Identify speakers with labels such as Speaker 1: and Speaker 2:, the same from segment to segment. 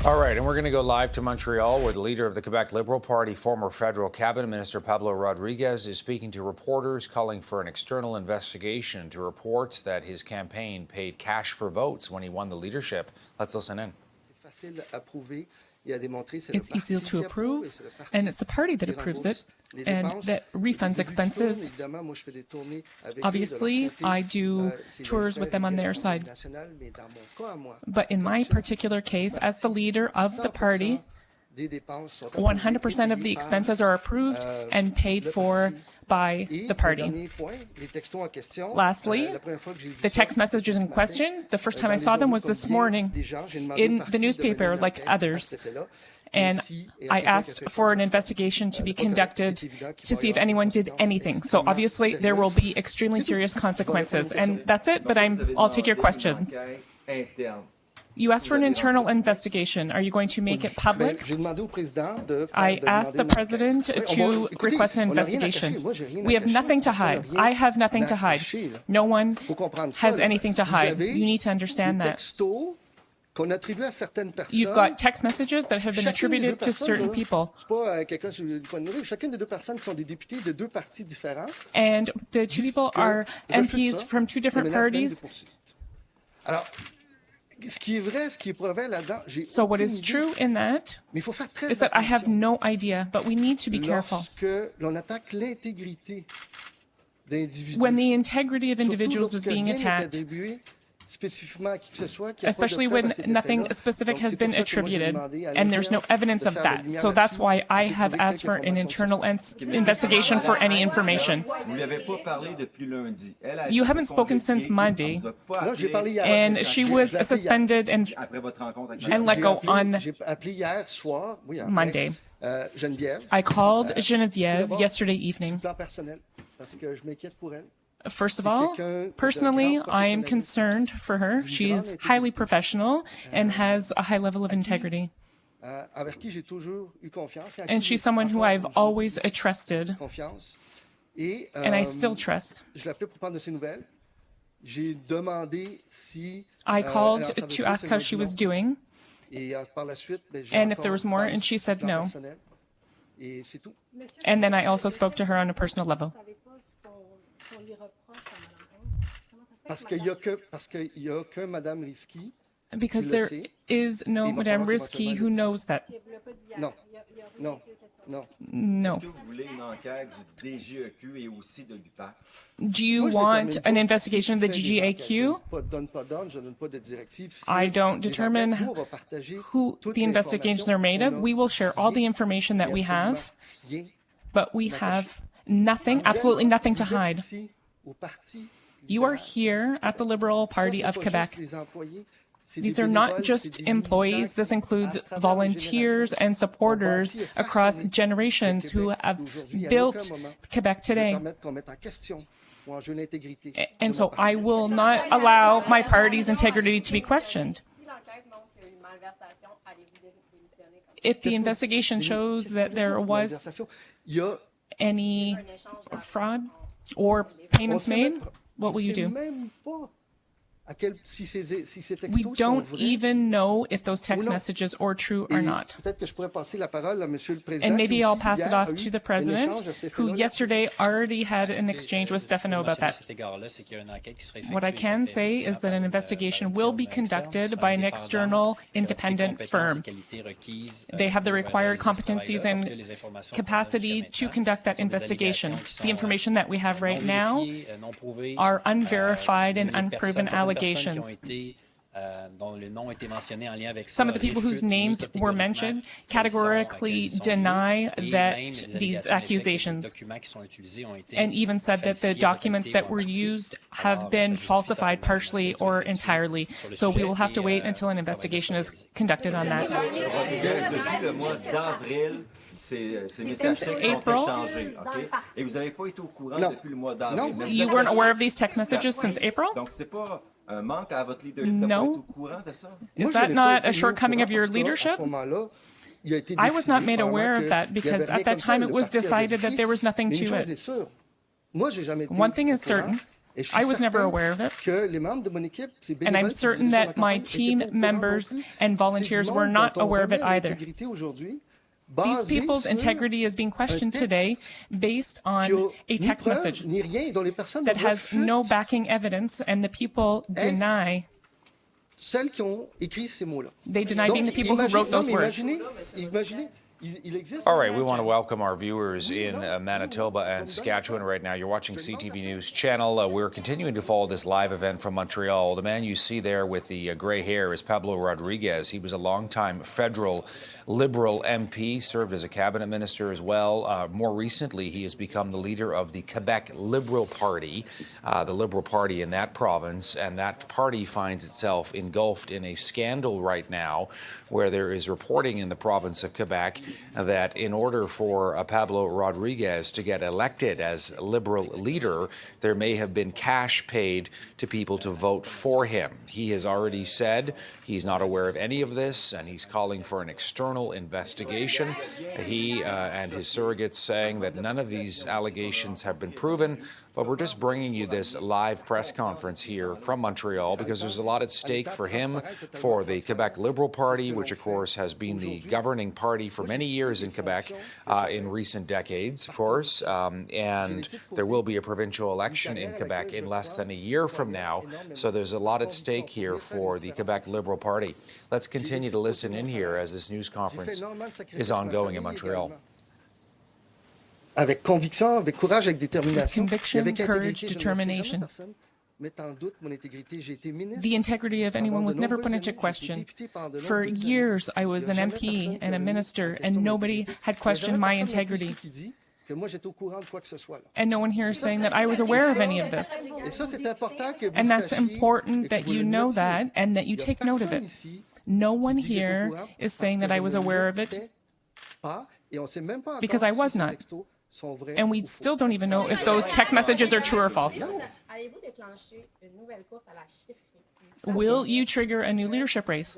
Speaker 1: All right, and we're going to go live to Montreal, where the leader of the Quebec Liberal Party, former federal cabinet minister Pablo Rodriguez, is speaking to reporters, calling for an external investigation into reports that his campaign paid cash for votes when he won the leadership. Let's listen in.
Speaker 2: It's easy to approve, and it's the party that approves it and that refunds expenses. Obviously, I do tours with them on their side. But in my particular case, as the leader of the party, 100% of the expenses are approved and paid for by the party. Lastly, the text messages in question, the first time I saw them was this morning in the newspaper, like others. And I asked for an investigation to be conducted to see if anyone did anything. So obviously, there will be extremely serious consequences. And that's it, but I'll take your questions. You asked for an internal investigation. Are you going to make it public? I asked the president to request an investigation. We have nothing to hide. I have nothing to hide. No one has anything to hide. You need to understand that. You've got text messages that have been attributed to certain people. And the two people are MPs from two different parties. So what is true in that is that I have no idea, but we need to be careful. When the integrity of individuals is being attacked, especially when nothing specific has been attributed and there's no evidence of that. So that's why I have asked for an internal investigation for any information. You haven't spoken since Monday, and she was suspended and let go on Monday. I called Geneviève yesterday evening. First of all, personally, I am concerned for her. She's highly professional and has a high level of integrity. And she's someone who I've always trusted, and I still trust. I called to ask how she was doing, and if there was more, and she said no. And then I also spoke to her on a personal level. Because there is no Madame Risky who knows that. No. Do you want an investigation of the GGAQ? I don't determine who the investigations are made of. We will share all the information that we have, but we have nothing, absolutely nothing to hide. You are here at the Liberal Party of Quebec. These are not just employees. This includes volunteers and supporters across generations who have built Quebec today. And so I will not allow my party's integrity to be questioned. If the investigation shows that there was any fraud or payments made, what will you do? We don't even know if those text messages are true or not. And maybe I'll pass it off to the president, who yesterday already had an exchange with Stefano about that. What I can say is that an investigation will be conducted by an external independent firm. They have the required competencies and capacity to conduct that investigation. The information that we have right now are unverified and unproven allegations. Some of the people whose names were mentioned categorically deny that these accusations, and even said that the documents that were used have been falsified partially or entirely. So we will have to wait until an investigation is conducted on that. Since April, you weren't aware of these text messages since April? No. Is that not a shortcoming of your leadership? I was not made aware of that because at that time it was decided that there was nothing to it. One thing is certain. I was never aware of it. And I'm certain that my team members and volunteers were not aware of it either. These people's integrity is being questioned today based on a text message that has no backing evidence, and the people deny. They deny being the people who wrote those words.
Speaker 1: All right, we want to welcome our viewers in Manitoba and Saskatchewan right now. You're watching CTV News Channel. We're continuing to follow this live event from Montreal. The man you see there with the gray hair is Pablo Rodriguez. He was a longtime federal Liberal MP, served as a cabinet minister as well. More recently, he has become the leader of the Quebec Liberal Party, the Liberal Party in that province, and that party finds itself engulfed in a scandal right now where there is reporting in the province of Quebec that in order for Pablo Rodriguez to get elected as Liberal leader, there may have been cash paid to people to vote for him. He has already said he's not aware of any of this, and he's calling for an external investigation. He and his surrogates saying that none of these allegations have been proven, but we're just bringing you this live press conference here from Montreal because there's a lot at stake for him, for the Quebec Liberal Party, which of course has been the governing party for many years in Quebec in recent decades, of course, and there will be a provincial election in Quebec in less than a year from now, so there's a lot at stake here for the Quebec Liberal Party. Let's continue to listen in here as this news conference is ongoing in Montreal.
Speaker 3: Avec conviction, avec courage, avec détermination.
Speaker 2: With conviction, courage, determination. The integrity of anyone was never put into question. For years, I was an MP and a minister, and nobody had questioned my integrity. And no one here is saying that I was aware of any of this. And that's important that you know that and that you take note of it. No one here is saying that I was aware of it because I was not. And we still don't even know if those text messages are true or false. Will you trigger a new leadership race?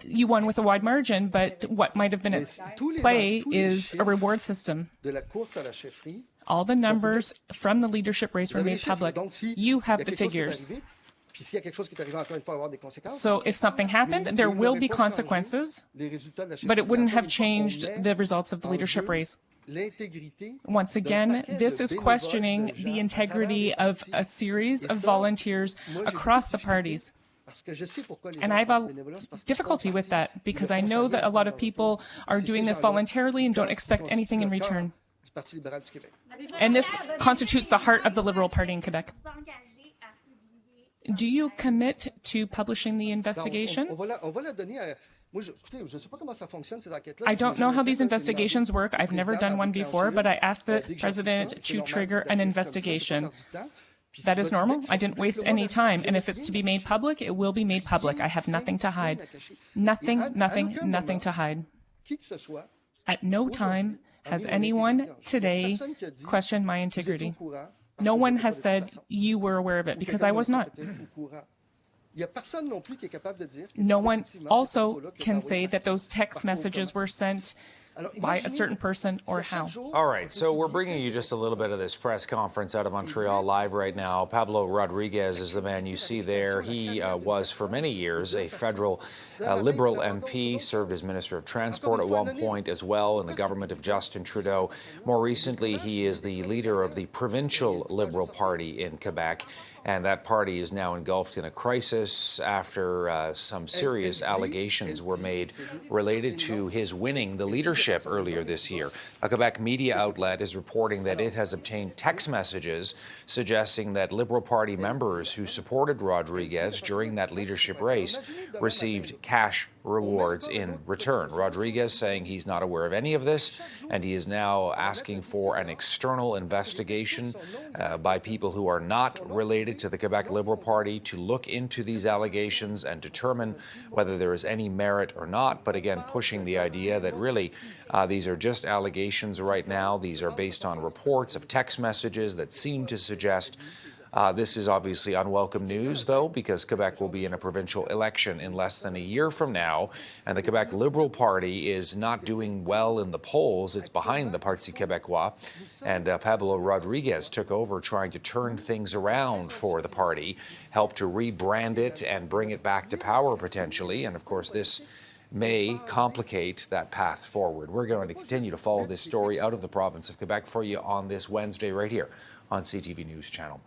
Speaker 2: You won with a wide margin, but what might have been at play is a reward system. All the numbers from the leadership race were made public. You have the figures. So if something happened, there will be consequences, but it wouldn't have changed the results of the leadership race. Once again, this is questioning the integrity of a series of volunteers across the parties. And I have a difficulty with that because I know that a lot of people are doing this voluntarily and don't expect anything in return. And this constitutes the heart of the Liberal Party in Quebec. Do you commit to publishing the investigation? I don't know how these investigations work. I've never done one before, but I asked the president to trigger an investigation. That is normal. I didn't waste any time. And if it's to be made public, it will be made public. I have nothing to hide. Nothing to hide. At no time has anyone today questioned my integrity. No one has said you were aware of it because I was not. No one also can say that those text messages were sent by a certain person or how.
Speaker 1: All right, so we're bringing you just a little bit of this press conference out of Montreal live right now. Pablo Rodriguez is the man you see there. He was for many years a federal Liberal MP, served as Minister of Transport at one point as well in the government of Justin Trudeau. More recently, he is the leader of the provincial Liberal Party in Quebec. And that party is now engulfed in a crisis after some serious allegations were made related to his winning the leadership earlier this year. A Quebec media outlet is reporting that it has obtained text messages suggesting that Liberal Party members who supported Rodriguez during that leadership race received cash rewards in return. Rodriguez saying he's not aware of any of this, and he is now asking for an external investigation by people who are not related to the Quebec Liberal Party to look into these allegations and determine whether there is any merit or not. But again, pushing the idea that really these are just allegations right now. These are based on reports of text messages that seem to suggest This is obviously unwelcome news, though, because Quebec will be in a provincial election in less than a year from now, and the Quebec Liberal Party is not doing well in the polls. It's behind the Parti Québécois, and Pablo Rodriguez took over trying to turn things around for the party, help to rebrand it and bring it back to power potentially, and of course this may complicate that path forward. We're going to continue to follow this story out of the province of Quebec for you on this Wednesday right here on CTV News Channel